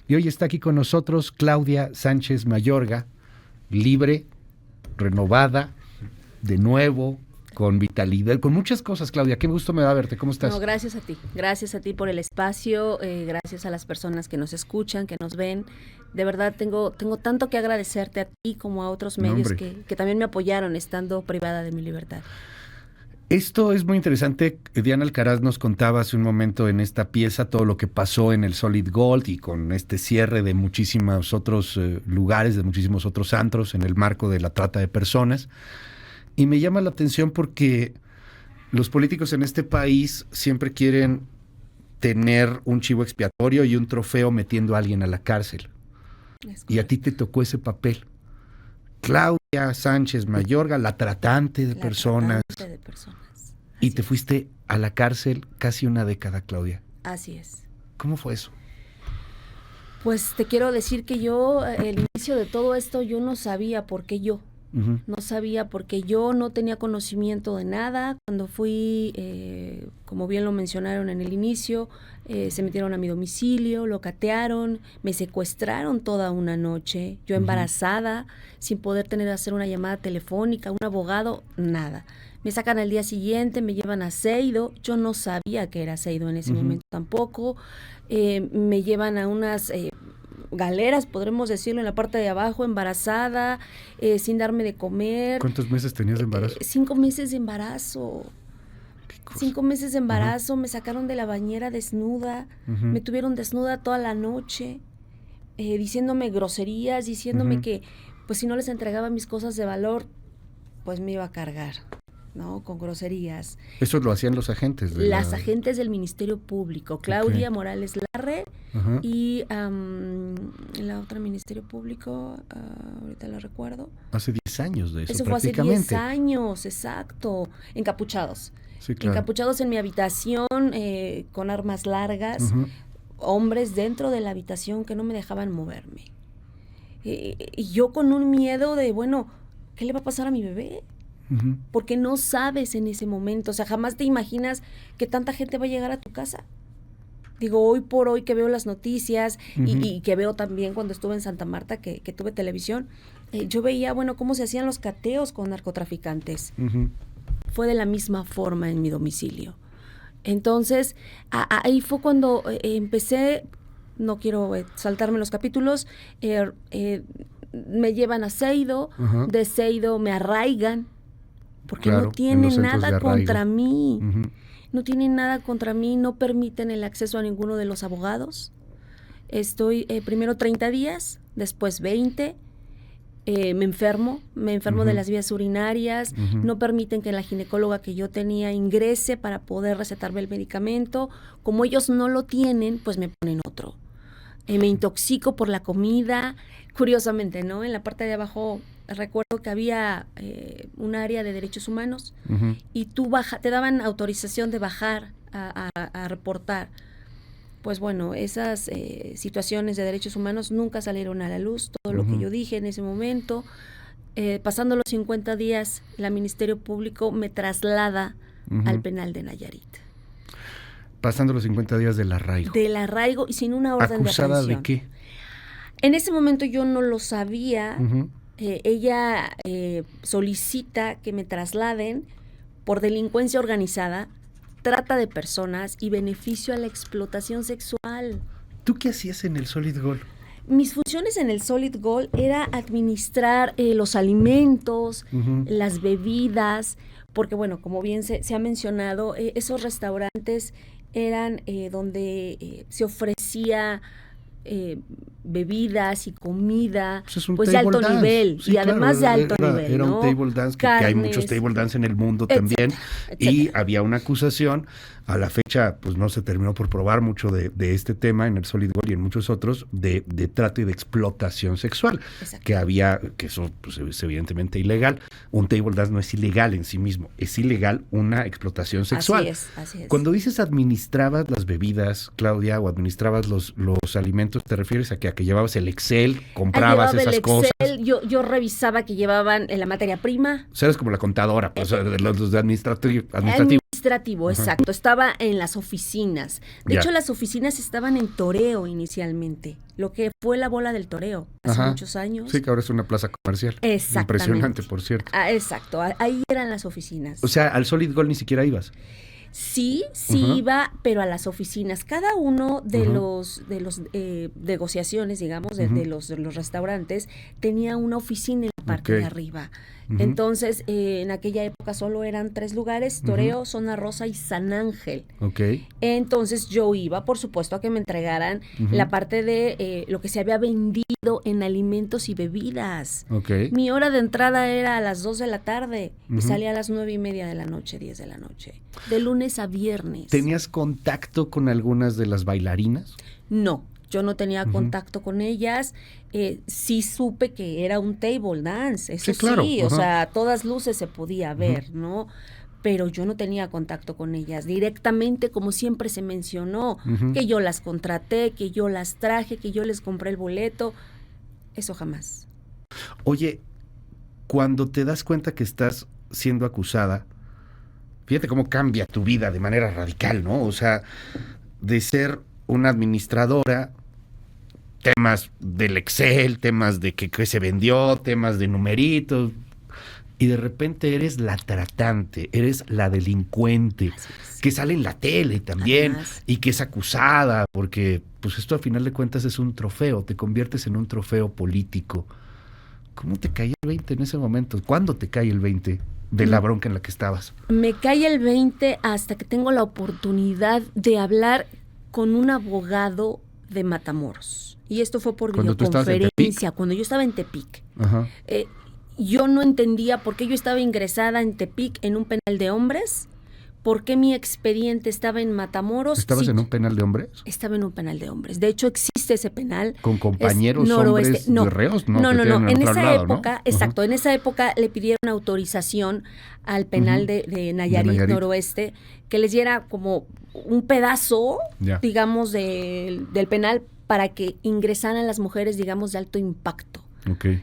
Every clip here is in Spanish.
Y hoy está aquí con nosotros Claudia Sánchez Mayorga, libre, renovada, de nuevo, con vitalidad, con muchas cosas. Claudia, qué gusto me da verte. ¿Cómo estás? No, gracias a ti por el espacio, gracias a las personas que nos escuchan, que nos ven. De verdad tengo tanto que agradecerte a ti como a otros medios que también me apoyaron estando privada de mi libertad. Esto es muy interesante. Diana Alcaraz nos contaba hace un momento en esta pieza todo lo que pasó en el Solid Gold y con este cierre de muchísimos otros lugares, de muchísimos otros antros en el marco de la trata de personas. Y me llama la atención porque los políticos en este país siempre quieren tener un chivo expiatorio y un trofeo metiendo a alguien a la cárcel. Y a ti te tocó ese papel. Claudia Sánchez Mayorga, la tratante de personas. Y te fuiste a la cárcel casi una década, Claudia. Así es. ¿Cómo fue eso? Pues te quiero decir que yo, el inicio de todo esto, yo no sabía por qué yo. No sabía porque yo no tenía conocimiento de nada. Cuando fui, como bien lo mencionaron en el inicio, se metieron a mi domicilio, lo catearon, me secuestraron toda una noche, yo embarazada, sin poder hacer una llamada telefónica, un abogado, nada. Me sacan al día siguiente, me llevan a Seido, yo no sabía que era Seido en ese momento tampoco, me llevan a unas galeras, podremos decirlo, en la parte de abajo, embarazada, sin darme de comer. ¿Cuántos meses tenías de embarazo? 5 meses de embarazo. 5 meses de embarazo, me sacaron de la bañera desnuda, me tuvieron desnuda toda la noche, diciéndome groserías, diciéndome que pues si no les entregaba mis cosas de valor, pues me iba a cargar, ¿no? Con groserías. ¿Eso lo hacían los agentes? Las agentes del Ministerio Público, Claudia Morales Larre y la otra Ministerio Público, ahorita lo recuerdo. Hace 10 años de eso, Eso fue hace 10 años, exacto, encapuchados. Sí, claro. Encapuchados en mi habitación, con armas largas, hombres dentro de la habitación que no me dejaban moverme. Y yo con un miedo de, bueno, ¿qué le va a pasar a mi bebé? Porque no sabes en ese momento, o sea, jamás te imaginas que tanta gente va a llegar a tu casa. Digo, hoy por hoy que veo las noticias y que veo también cuando estuve en Santa Marta, que tuve televisión, yo veía, bueno, cómo se hacían los cateos con narcotraficantes. Fue de la misma forma en mi domicilio. Entonces, ahí fue cuando empecé, no quiero saltarme los capítulos, me llevan a Seido, de Seido me arraigan, porque no tienen nada contra mí. No tienen nada contra mí, no permiten el acceso a ninguno de los abogados. Estoy primero 30 días, después 20. Me enfermo de las vías urinarias, no permiten que la ginecóloga que yo tenía ingrese para poder recetarme el medicamento. Como ellos no lo tienen, pues me ponen otro. Me intoxico por la comida. Curiosamente, ¿no? En la parte de abajo recuerdo que había un área de derechos humanos y te daban autorización de bajar a reportar. Pues bueno, esas situaciones de derechos humanos nunca salieron a la luz, todo lo que yo dije en ese momento. Pasando los 50 días, el Ministerio Público me traslada al penal de Nayarit. Pasando los 50 días del arraigo. Del arraigo y sin una orden de aprehensión. ¿Acusada de qué? En ese momento yo no lo sabía. Ella solicita que me trasladen por delincuencia organizada, trata de personas y beneficio a la explotación sexual. ¿Tú qué hacías en el Solid Gold? Mis funciones en el Solid Gold era administrar los alimentos, las bebidas, porque bueno, como bien se ha mencionado, esos restaurantes eran donde se ofrecía bebidas y comida, pues de alto nivel, y además de alto nivel, era un table dance, que hay muchos table dance en el mundo también, y había una acusación. A la fecha, pues no se terminó por probar mucho de este tema en el Solid Gold y en muchos otros, de trata y de explotación sexual. Que eso pues, es evidentemente ilegal. Un table dance no es ilegal en sí mismo, es ilegal una explotación sexual. Así es. Cuando dices administrabas las bebidas, Claudia, o administrabas los alimentos, ¿te refieres a que llevabas el Excel, comprabas esas cosas? Yo revisaba que llevaban la materia prima. O sea, eres como la contadora, pues, los de administrativos. administrativo, exacto. Estaba en las oficinas. De hecho, las oficinas estaban en Toreo inicialmente, lo que fue la Bola del Toreo hace muchos años. Sí, que ahora es una plaza comercial. Exactamente. Impresionante, por cierto. Exacto, ahí eran las oficinas. O sea, al Solid Gold ni siquiera ibas. Sí iba, pero a las oficinas. Cada uno de los negociaciones, digamos, de los restaurantes, tenía una oficina en la parte de arriba. Entonces, en aquella época solo eran 3 lugares: Toreo, Zona Rosa y San Ángel. Entonces yo iba, por supuesto, a que me entregaran la parte de lo que se había vendido en alimentos y bebidas. Mi hora de entrada era a las 2 de la tarde y salía a las 9:30 de la noche, 10 de la noche, de lunes a viernes. ¿Tenías contacto con algunas de las bailarinas? No. Yo no tenía contacto con ellas. Sí supe que era un table dance, eso sí, claro. O sea, a todas luces se podía ver, ¿no? Pero yo no tenía contacto con ellas directamente, como siempre se mencionó, que yo las contraté, que yo las traje, que yo les compré el boleto. Eso jamás. Oye, cuando te das cuenta que estás siendo acusada, fíjate cómo cambia tu vida de manera radical, ¿no? O sea, de ser una administradora, temas del Excel, temas de que se vendió, temas de numeritos, y de repente eres la tratante, eres la delincuente, que sale en la tele también, y que es acusada, porque pues esto al final de cuentas es un trofeo, te conviertes en un trofeo político. ¿Cómo te cae el 20 en ese momento? ¿Cuándo te cae el 20 de la bronca en la que estabas? Me cae el 20 hasta que tengo la oportunidad de hablar con un abogado de Matamoros. Y esto fue por videoconferencia, cuando yo estaba en Tepic. Yo no entendía por qué yo estaba ingresada en Tepic en un penal de hombres, por qué mi expediente estaba en Matamoros. ¿Estabas en un penal de hombres? Estaba en un penal de hombres. De hecho, existe ese penal. ¿Con compañeros hombres de reos? No. En esa época, exacto, en esa época le pidieron autorización al penal de Nayarit Noroeste, que les diera como un pedazo, digamos, del penal para que ingresaran las mujeres, digamos, de alto impacto.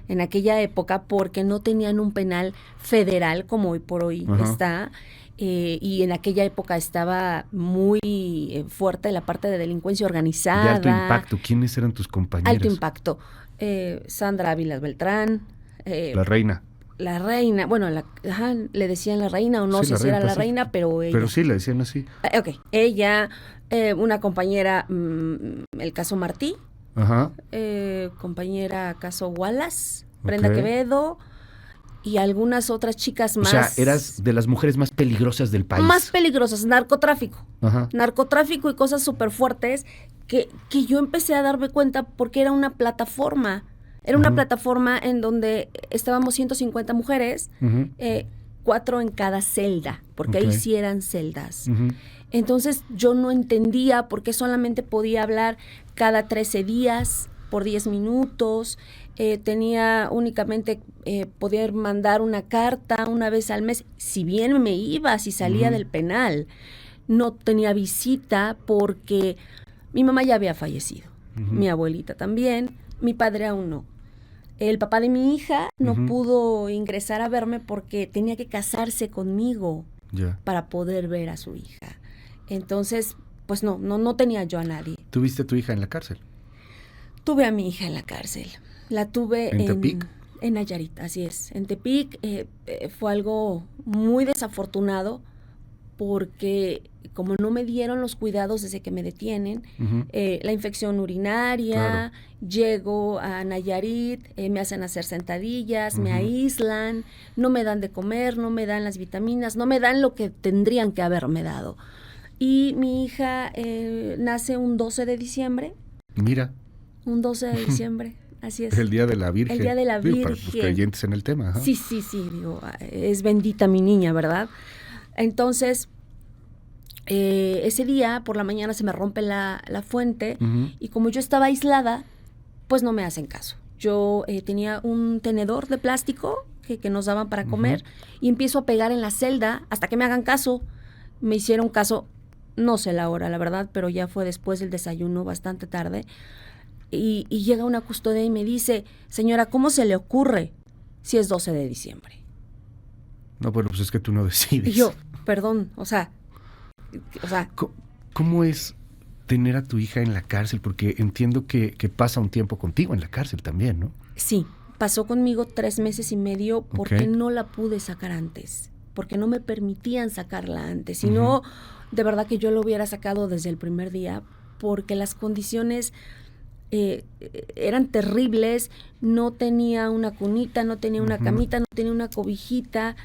En aquella época, porque no tenían un penal federal como hoy por hoy está, y en aquella época estaba muy fuerte la parte de delincuencia organizada. De alto impacto, ¿quiénes eran tus compañeras? Alto impacto, Sandra Ávila Beltrán. La reina. La reina, bueno, le decían la reina, o no sé si era la reina, pero ella. Pero sí, le decían así. Ella, una compañera, el caso Martí. Compañera caso Wallace, Brenda Quevedo y algunas otras chicas más. O sea, eras de las mujeres más peligrosas del país. Más peligrosas, narcotráfico. Narcotráfico y cosas súper fuertes que yo empecé a darme cuenta porque era una plataforma. Era una plataforma en donde estábamos 150 mujeres, 4 en cada celda, porque ahí sí eran celdas. Entonces yo no entendía por qué solamente podía hablar cada 13 días, por 10 minutos, tenía únicamente poder mandar una carta una vez al mes, si bien me iba, si salía del penal. No tenía visita porque mi mamá ya había fallecido, mi abuelita también, mi padre aún no. El papá de mi hija no pudo ingresar a verme porque tenía que casarse conmigo para poder ver a su hija. Entonces, pues no tenía yo a nadie. ¿Tuviste a tu hija en la cárcel? Tuve a mi hija en la cárcel. La tuve ¿En Tepic? En Nayarit, así es. En Tepic fue algo muy desafortunado porque como no me dieron los cuidados desde que me detienen, la infección urinaria, llego a Nayarit, me hacen hacer sentadillas, me aíslan, no me dan de comer, no me dan las vitaminas, no me dan lo que tendrían que haberme dado. Y mi hija nace un 12 de diciembre. Mira. Un 12 de diciembre, así es. El Día de la Virgen. El Día de la Virgen. Para los creyentes en el tema. Sí, digo, es bendita mi niña, ¿verdad? Entonces, ese día por la mañana se me rompe la fuente y como yo estaba aislada, pues no me hacen caso. Yo tenía un tenedor de plástico que nos daban para comer y empiezo a pegar en la celda hasta que me hagan caso. Me hicieron caso, no sé la hora, la verdad, pero ya fue después del desayuno, bastante tarde. Y llega una custodia y me dice, señora, ¿cómo se le ocurre si es 12 de diciembre? No, bueno, pues es que tú no decides. Y yo, perdón, o sea, O sea, ¿cómo es tener a tu hija en la cárcel? Porque entiendo que pasa un tiempo contigo en la cárcel también, ¿no? Sí, pasó conmigo 3 meses y medio porque no la pude sacar antes, porque no me permitían sacarla antes. Si no, de verdad que yo lo hubiera sacado desde el primer día, porque las condiciones eran terribles. No tenía una cunita, no tenía una camita, no tenía una cobijita.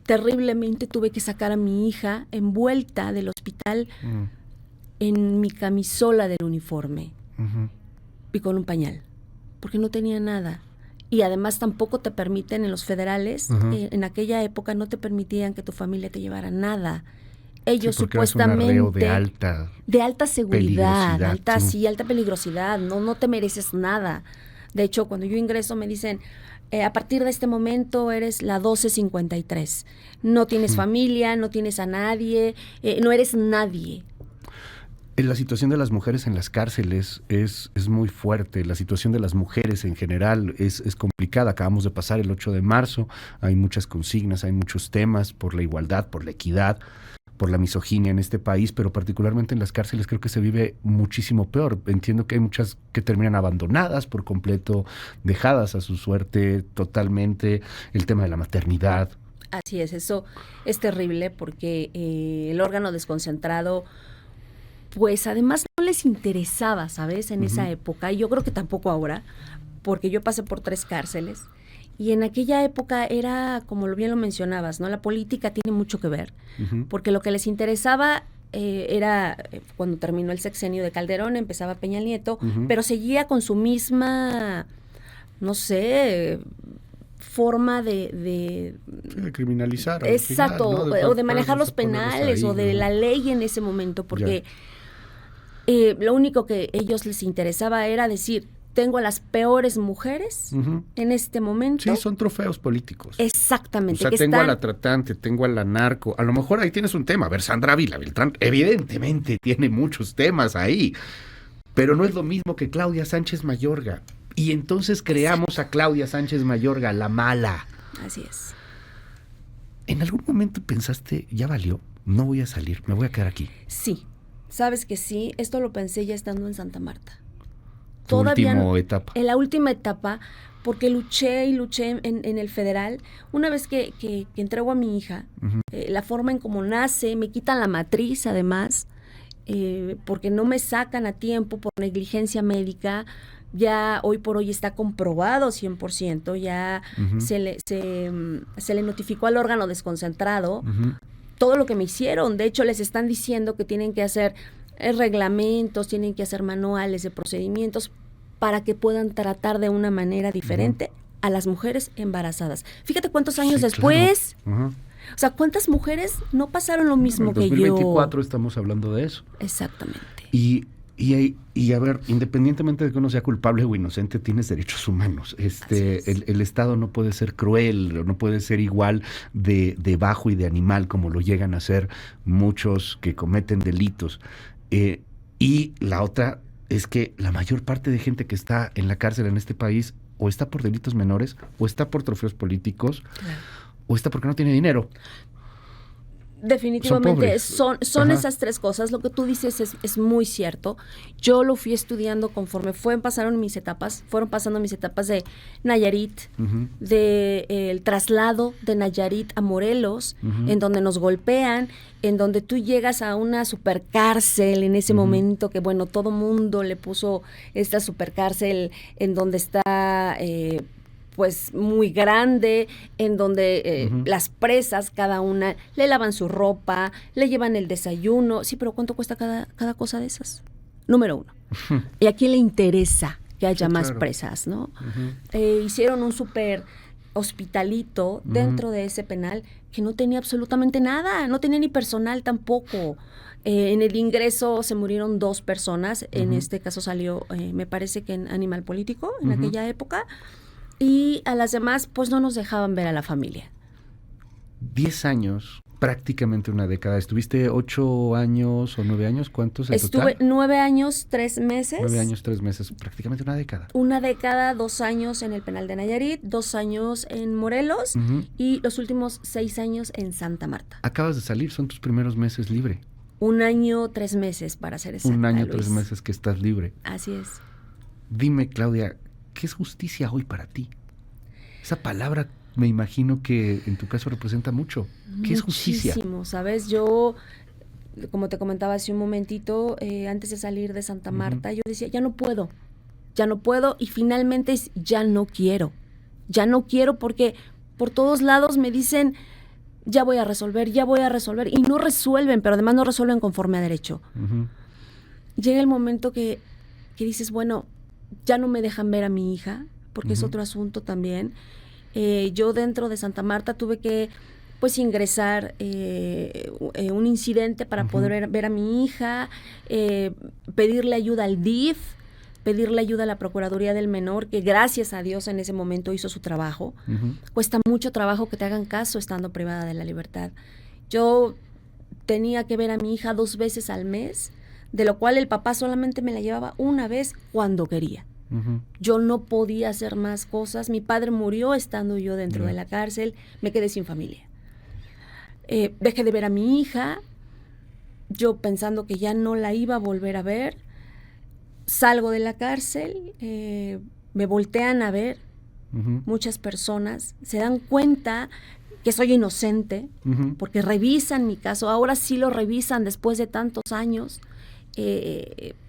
Terriblemente tuve que sacar a mi hija envuelta del hospital en mi camisola del uniforme y con un pañal, porque no tenía nada. Y además tampoco te permiten en los federales, en aquella época no te permitían que tu familia te llevara nada. Ellos supuestamente un arreo de alta seguridad, alta peligrosidad, no te mereces nada. De hecho, cuando yo ingreso me dicen, a partir de este momento eres la 1253. No tienes familia, no tienes a nadie, no eres nadie. La situación de las mujeres en las cárceles es muy fuerte. La situación de las mujeres en general es complicada. Acabamos de pasar el 8 de marzo. Hay muchas consignas, hay muchos temas por la igualdad, por la equidad, por la misoginia en este país, pero particularmente en las cárceles creo que se vive muchísimo peor. Entiendo que hay muchas que terminan abandonadas por completo, dejadas a su suerte totalmente. El tema de la maternidad. Así es, eso es terrible porque el órgano desconcentrado, pues además no les interesaba, ¿sabes? En esa época, y yo creo que tampoco ahora, porque yo pasé por 3 cárceles. Y en aquella época era, como bien lo mencionabas, ¿no? La política tiene mucho que ver, porque lo que les interesaba era, cuando terminó el sexenio de Calderón, empezaba Peña Nieto, pero seguía con su misma, no sé, forma de criminalizar. Exacto, final, ¿no? o de manejar los penales, ahí, o de la ley en ese momento, porque lo único que ellos les interesaba era decir, tengo a las peores mujeres en este momento. Sí, son trofeos políticos. Exactamente. O sea, tengo a la tratante, tengo a la narco. A lo mejor ahí tienes un tema. A ver, Sandra Ávila Beltrán, evidentemente tiene muchos temas ahí. Pero no es lo mismo que Claudia Sánchez Mayorga. Y entonces creamos a Claudia Sánchez Mayorga, la mala. Así es. ¿En algún momento pensaste, ya valió, no voy a salir, me voy a quedar aquí? Sí, sabes que sí. Esto lo pensé ya estando en Santa Marta. Etapa. En la última etapa, porque luché en el federal. Una vez que entrego a mi hija, la forma en cómo nace, me quitan la matriz además, porque no me sacan a tiempo por negligencia médica. Ya hoy por hoy está comprobado 100%, ya se le notificó al órgano desconcentrado todo lo que me hicieron. De hecho, les están diciendo que tienen que hacer reglamentos, tienen que hacer manuales de procedimientos para que puedan tratar de una manera diferente a las mujeres embarazadas. Fíjate cuántos años después, o sea, cuántas mujeres no pasaron lo mismo que yo. En 2024 estamos hablando de eso. Exactamente. Y a ver, independientemente de que uno sea culpable o inocente, tienes derechos humanos. El Estado no puede ser cruel, no puede ser igual de bajo y de animal como lo llegan a ser muchos que cometen delitos. Y la otra es que la mayor parte de gente que está en la cárcel en este país o está por delitos menores, o está por trofeos políticos, o está porque no tiene dinero. Definitivamente son esas 3 cosas. Lo que tú dices es muy cierto. Yo lo fui estudiando conforme fueron pasando mis etapas de Nayarit, el traslado de Nayarit a Morelos, en donde nos golpean, en donde tú llegas a una supercárcel en ese momento, que bueno, todo mundo le puso esta supercárcel en donde está pues muy grande, en donde las presas, cada una, le lavan su ropa, le llevan el desayuno. Sí, pero ¿cuánto cuesta cada cosa de esas? Número 1. ¿Y a quién le interesa que haya más presas, no? Hicieron un súper hospitalito dentro de ese penal que no tenía absolutamente nada, no tenía ni personal tampoco. En el ingreso se murieron 2 personas, en este caso salió, me parece que en Animal Político, en aquella época. Y a las demás, pues no nos dejaban ver a la familia. 10 años, prácticamente una década. ¿Estuviste 8 años o 9 años? ¿Cuántos en total? Estuve 9 años, 3 meses. 9 años, 3 meses, prácticamente una década. Una década, 2 años en el penal de Nayarit, 2 años en Morelos y los últimos 6 años en Santa Marta. Acabas de salir, son tus primeros meses libre. 1 año, 3 meses para ser exacta, 1 año, Luis. 3 meses que estás libre. Así es. Dime, Claudia, ¿qué es justicia hoy para ti? Esa palabra me imagino que en tu caso representa mucho. ¿Qué es justicia? Muchísimo, ¿sabes? Yo, como te comentaba hace un momentito, antes de salir de Santa Marta, yo decía, ya no puedo, y finalmente es, ya no quiero porque por todos lados me dicen, ya voy a resolver, y no resuelven, pero además no resuelven conforme a derecho. Llega el momento que dices, bueno, ya no me dejan ver a mi hija, porque es otro asunto también. Yo dentro de Santa Marta tuve que pues ingresar un incidente para poder ver a mi hija, pedirle ayuda al DIF, pedirle ayuda a la Procuraduría del Menor, que gracias a Dios en ese momento hizo su trabajo. Cuesta mucho trabajo que te hagan caso estando privada de la libertad. Yo tenía que ver a mi hija 2 veces al mes, de lo cual el papá solamente me la llevaba una vez cuando quería. Yo no podía hacer más cosas. Mi padre murió estando yo dentro de la cárcel. Me quedé sin familia. Dejé de ver a mi hija, yo pensando que ya no la iba a volver a ver. Salgo de la cárcel, me voltean a ver muchas personas, se dan cuenta que soy inocente, porque revisan mi caso. Ahora sí lo revisan después de tantos años.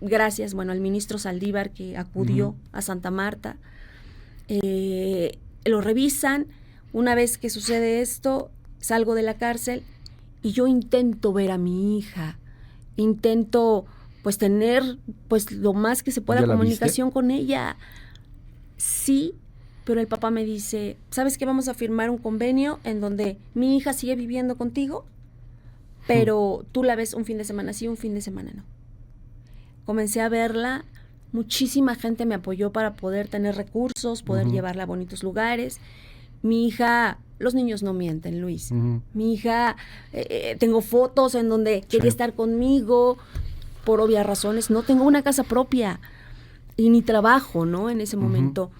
Gracias, al ministro Saldívar, que acudió a Santa Marta. Lo revisan. Una vez que sucede esto, salgo de la cárcel y yo intento ver a mi hija. Intento tener lo más que se pueda comunicación con ella. Sí, pero el papá me dice, ¿sabes qué? Vamos a firmar un convenio en donde mi hija sigue viviendo contigo, pero tú la ves un fin de semana sí, un fin de semana no. Comencé a verla, muchísima gente me apoyó para poder tener recursos, poder llevarla a bonitos lugares. Mi hija, los niños no mienten, Luis. Mi hija, tengo fotos en donde quería estar conmigo, por obvias razones. No tengo una casa propia y ni trabajo, ¿no? En ese momento.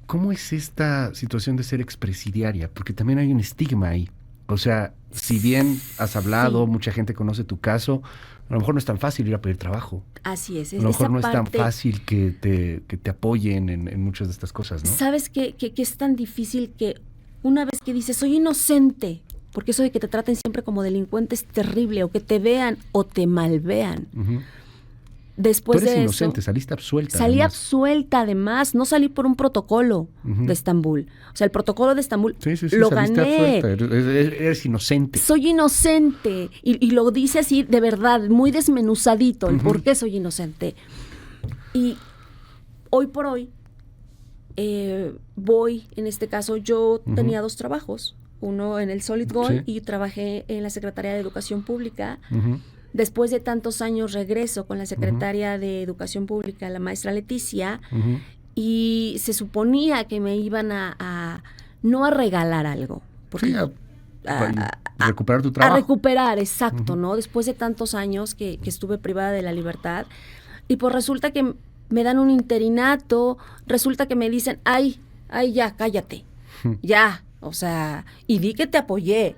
¿Cómo es esta situación de ser expresidiaria? Porque también hay un estigma ahí. O sea, si bien has hablado, mucha gente conoce tu caso, a lo mejor no es tan fácil ir a pedir trabajo. Así es. A lo mejor no es tan fácil que te apoyen en muchas de estas cosas, ¿no? ¿Sabes que es tan difícil que una vez que dices, soy inocente, porque eso de que te traten siempre como delincuente es terrible, o que te vean o te malvean? Después Tú eres de inocente, eso, saliste absuelta. Salí absuelta, además, no salí por un protocolo de Estambul. O sea, el protocolo de Estambul lo gané. Eres inocente. Soy inocente. Y lo dice así, de verdad, muy desmenuzadito, el por qué soy inocente. Y hoy por hoy, en este caso, yo tenía 2 trabajos. Uno en el Solid Gold y trabajé en la Secretaría de Educación Pública. Después de tantos años regreso con la secretaria de Educación Pública, la maestra Leticia, y se suponía que me iban no a regalar algo. Porque, a recuperar tu trabajo. A recuperar, exacto, ¿no? Después de tantos años que estuve privada de la libertad. Y pues resulta que me dan un interinato, resulta que me dicen, ay, ya, cállate, ya, o sea, y di que te apoyé.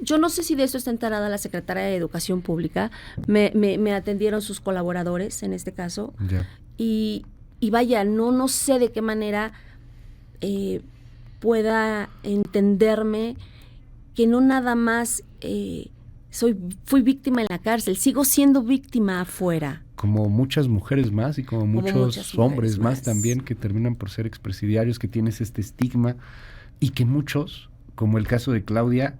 Yo no sé si de eso está enterada la secretaria de Educación Pública. Me atendieron sus colaboradores, en este caso. Y vaya, no sé de qué manera pueda entenderme que no nada más fui víctima en la cárcel, sigo siendo víctima afuera. Como muchas mujeres más y como muchos hombres más también que terminan por ser expresidiarios, que tienes este estigma y que muchos, como el caso de Claudia,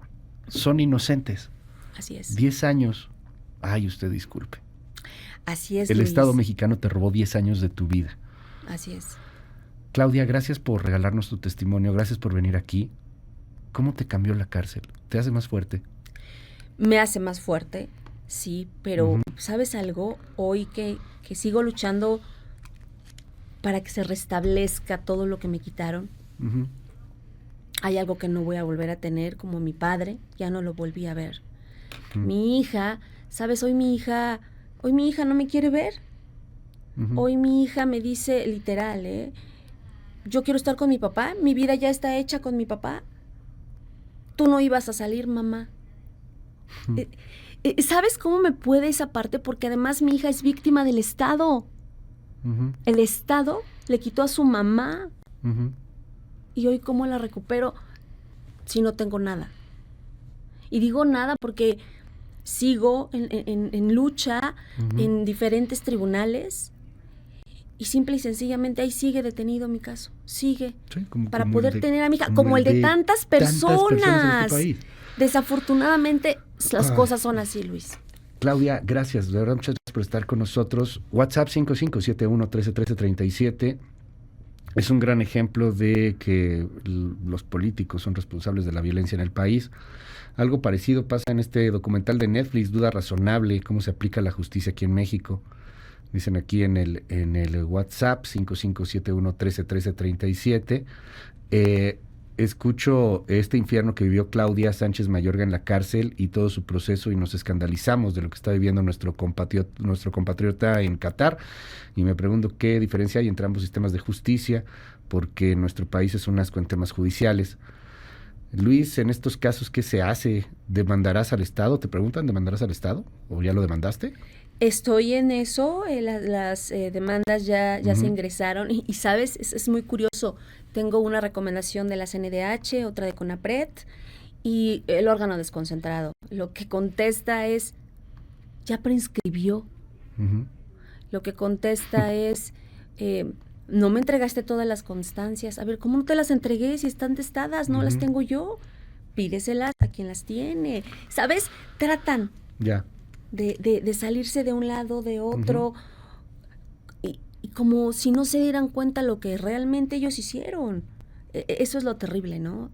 son inocentes. Así es. 10 años. Ay, usted disculpe. Así es, El Luis. Estado mexicano te robó 10 años de tu vida. Así es. Claudia, gracias por regalarnos tu testimonio, gracias por venir aquí. ¿Cómo te cambió la cárcel? ¿Te hace más fuerte? Me hace más fuerte, sí, pero ¿sabes algo? Hoy que sigo luchando para que se restablezca todo lo que me quitaron, Hay algo que no voy a volver a tener, como mi padre, ya no lo volví a ver. Mi hija, ¿sabes? Hoy mi hija no me quiere ver. Hoy mi hija me dice, literal, yo quiero estar con mi papá, mi vida ya está hecha con mi papá. Tú no ibas a salir, mamá. ¿Sabes cómo me puede esa parte? Porque además mi hija es víctima del Estado. El Estado le quitó a su mamá. Y hoy, ¿cómo la recupero si no tengo nada? Y digo nada porque sigo en lucha en diferentes tribunales y simple y sencillamente ahí sigue detenido mi caso. Sigue. Sí, para poder tener a mi hija, como el de tantas personas. En este país. Desafortunadamente, las cosas son así, Luis. Claudia, gracias. De verdad, muchas gracias por estar con nosotros. WhatsApp 5571-131337. Es un gran ejemplo de que los políticos son responsables de la violencia en el país. Algo parecido pasa en este documental de Netflix, Duda Razonable, cómo se aplica la justicia aquí en México. Dicen aquí en el WhatsApp 5571-131337. Escucho este infierno que vivió Claudia Sánchez Mayorga en la cárcel y todo su proceso y nos escandalizamos de lo que está viviendo nuestro compatriota en Qatar y me pregunto qué diferencia hay entre ambos sistemas de justicia porque nuestro país es un asco en temas judiciales. Luis, en estos casos, ¿qué se hace? ¿Demandarás al Estado? ¿Te preguntan, ¿demandarás al Estado? ¿O ya lo demandaste? Estoy en eso, las demandas ya se ingresaron y sabes, es muy curioso. Tengo una recomendación de la CNDH, otra de CONAPRED y el órgano desconcentrado. Lo que contesta es, ya prescribió. Lo que contesta es, no me entregaste todas las constancias. A ver, ¿cómo no te las entregué si están testadas? No las tengo yo. Pídeselas a quien las tiene. ¿Sabes? Tratan de salirse de un lado, de otro. Y como si no se dieran cuenta lo que realmente ellos hicieron. Eso es lo terrible, ¿no?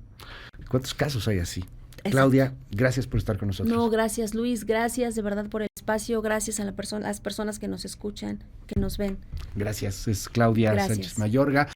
¿Cuántos casos hay así? Exacto. Claudia, gracias por estar con nosotros. No, gracias Luis, gracias de verdad por el espacio, gracias a las personas que nos escuchan, que nos ven. Gracias, es Claudia Sánchez Mayorga.